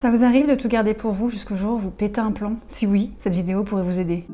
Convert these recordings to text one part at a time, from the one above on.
Ça vous arrive de tout garder pour vous jusqu'au jour où vous pétez un plomb? Si oui, cette vidéo pourrait vous aider.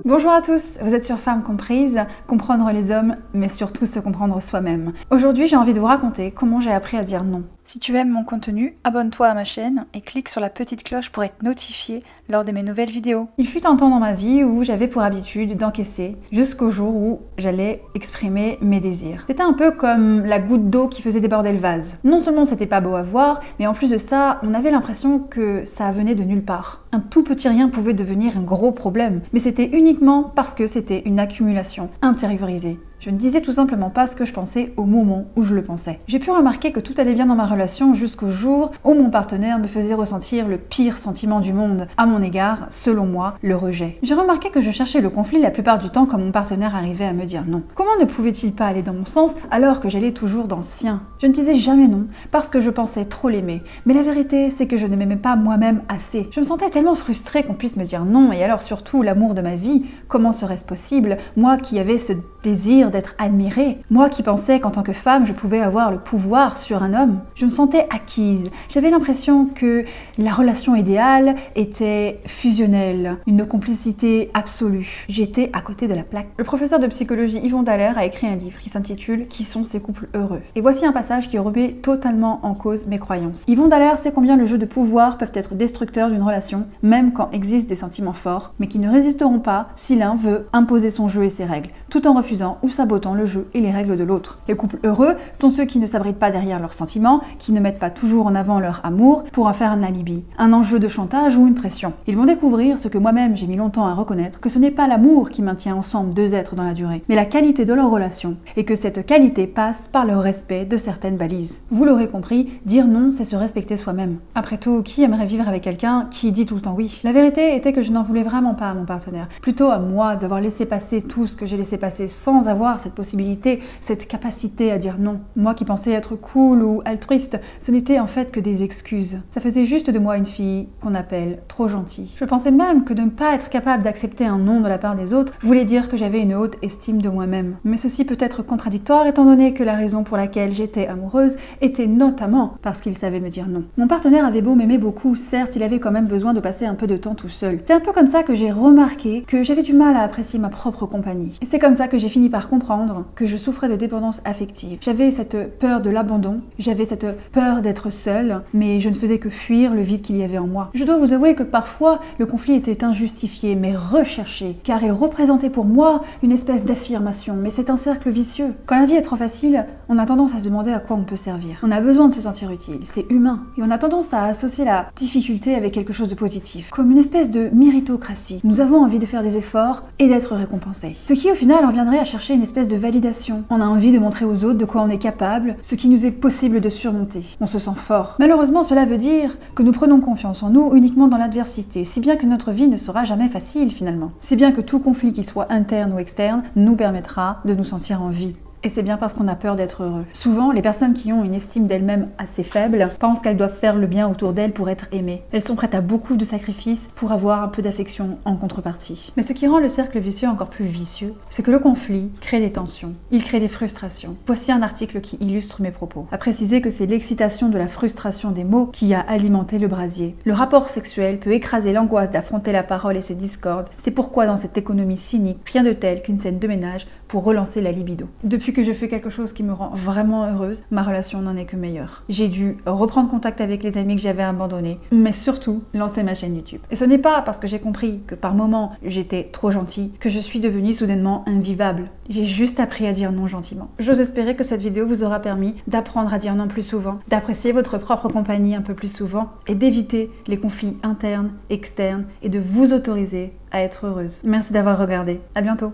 Bonjour à tous, vous êtes sur Femmes Comprises, comprendre les hommes, mais surtout se comprendre soi-même. Aujourd'hui, j'ai envie de vous raconter comment j'ai appris à dire non. Si tu aimes mon contenu, abonne-toi à ma chaîne et clique sur la petite cloche pour être notifié lors de mes nouvelles vidéos. Il fut un temps dans ma vie où j'avais pour habitude d'encaisser jusqu'au jour où j'allais exprimer mes désirs. C'était un peu comme la goutte d'eau qui faisait déborder le vase. Non seulement c'était pas beau à voir, mais en plus de ça, on avait l'impression que ça venait de nulle part. Un tout petit rien pouvait devenir un gros problème, mais c'était uniquement parce que c'était une accumulation intériorisée. Je ne disais tout simplement pas ce que je pensais au moment où je le pensais. J'ai pu remarquer que tout allait bien dans ma relation jusqu'au jour où mon partenaire me faisait ressentir le pire sentiment du monde à mon égard, selon moi, le rejet. J'ai remarqué que je cherchais le conflit la plupart du temps quand mon partenaire arrivait à me dire non. Comment ne pouvait-il pas aller dans mon sens alors que j'allais toujours dans le sien? Je ne disais jamais non parce que je pensais trop l'aimer. Mais la vérité, c'est que je ne m'aimais pas moi-même assez. Je me sentais tellement frustrée qu'on puisse me dire non, et alors surtout l'amour de ma vie, comment serait-ce possible? Moi qui avais ce désir d'être admirée, moi qui pensais qu'en tant que femme je pouvais avoir le pouvoir sur un homme, je me sentais acquise. J'avais l'impression que la relation idéale était fusionnelle, une complicité absolue. J'étais à côté de la plaque. Le professeur de psychologie Yvon Dallaire a écrit un livre qui s'intitule « Qui sont ces couples heureux ?» Et voici un passage qui remet totalement en cause mes croyances. Yvon Dallaire sait combien le jeu de pouvoir peuvent être destructeurs d'une relation, même quand existent des sentiments forts, mais qui ne résisteront pas si l'un veut imposer son jeu et ses règles, tout en refusant ou sabotant le jeu et les règles de l'autre. Les couples heureux sont ceux qui ne s'abritent pas derrière leurs sentiments, qui ne mettent pas toujours en avant leur amour pour en faire un alibi, un enjeu de chantage ou une pression. Ils vont découvrir ce que moi-même j'ai mis longtemps à reconnaître, que ce n'est pas l'amour qui maintient ensemble deux êtres dans la durée, mais la qualité de leur relation, et que cette qualité passe par le respect de certaines balises. Vous l'aurez compris, dire non, c'est se respecter soi-même. Après tout, qui aimerait vivre avec quelqu'un qui dit tout le temps oui? La vérité était que je n'en voulais vraiment pas à mon partenaire, plutôt à moi d'avoir laissé passer tout ce que j'ai laissé passer sans avoir cette possibilité, cette capacité à dire non. Moi qui pensais être cool ou altruiste, ce n'était en fait que des excuses. Ça faisait juste de moi une fille qu'on appelle trop gentille. Je pensais même que de ne pas être capable d'accepter un non de la part des autres voulait dire que j'avais une haute estime de moi-même. Mais ceci peut être contradictoire étant donné que la raison pour laquelle j'étais amoureuse était notamment parce qu'il savait me dire non. Mon partenaire avait beau m'aimer beaucoup, certes il avait quand même besoin de passer un peu de temps tout seul. C'est un peu comme ça que j'ai remarqué que j'avais du mal à apprécier ma propre compagnie. Et c'est comme ça que j'ai fini par comprendre que je souffrais de dépendance affective. J'avais cette peur de l'abandon, j'avais cette peur d'être seule, mais je ne faisais que fuir le vide qu'il y avait en moi. Je dois vous avouer que parfois, le conflit était injustifié, mais recherché, car il représentait pour moi une espèce d'affirmation, mais c'est un cercle vicieux. Quand la vie est trop facile, on a tendance à se demander à quoi on peut servir. On a besoin de se sentir utile, c'est humain, et on a tendance à associer la difficulté avec quelque chose de positif, comme une espèce de méritocratie. Nous avons envie de faire des efforts et d'être récompensés. Ce qui au final en viendrait à chercher une espèce de validation. On a envie de montrer aux autres de quoi on est capable, ce qui nous est possible de surmonter. On se sent fort. Malheureusement, cela veut dire que nous prenons confiance en nous uniquement dans l'adversité, si bien que notre vie ne sera jamais facile finalement. Si bien que tout conflit, qu'il soit interne ou externe, nous permettra de nous sentir en vie. Et c'est bien parce qu'on a peur d'être heureux. Souvent, les personnes qui ont une estime d'elles-mêmes assez faible pensent qu'elles doivent faire le bien autour d'elles pour être aimées. Elles sont prêtes à beaucoup de sacrifices pour avoir un peu d'affection en contrepartie. Mais ce qui rend le cercle vicieux encore plus vicieux, c'est que le conflit crée des tensions, il crée des frustrations. Voici un article qui illustre mes propos. À préciser que c'est l'excitation de la frustration des mots qui a alimenté le brasier. Le rapport sexuel peut écraser l'angoisse d'affronter la parole et ses discordes. C'est pourquoi dans cette économie cynique, rien de tel qu'une scène de ménage pour relancer la libido. Depuis que je fais quelque chose qui me rend vraiment heureuse, ma relation n'en est que meilleure. J'ai dû reprendre contact avec les amis que j'avais abandonnés, mais surtout lancer ma chaîne YouTube. Et ce n'est pas parce que j'ai compris que par moments j'étais trop gentille que je suis devenue soudainement invivable. J'ai juste appris à dire non gentiment. J'ose espérer que cette vidéo vous aura permis d'apprendre à dire non plus souvent, d'apprécier votre propre compagnie un peu plus souvent et d'éviter les conflits internes, externes et de vous autoriser à être heureuse. Merci d'avoir regardé. À bientôt.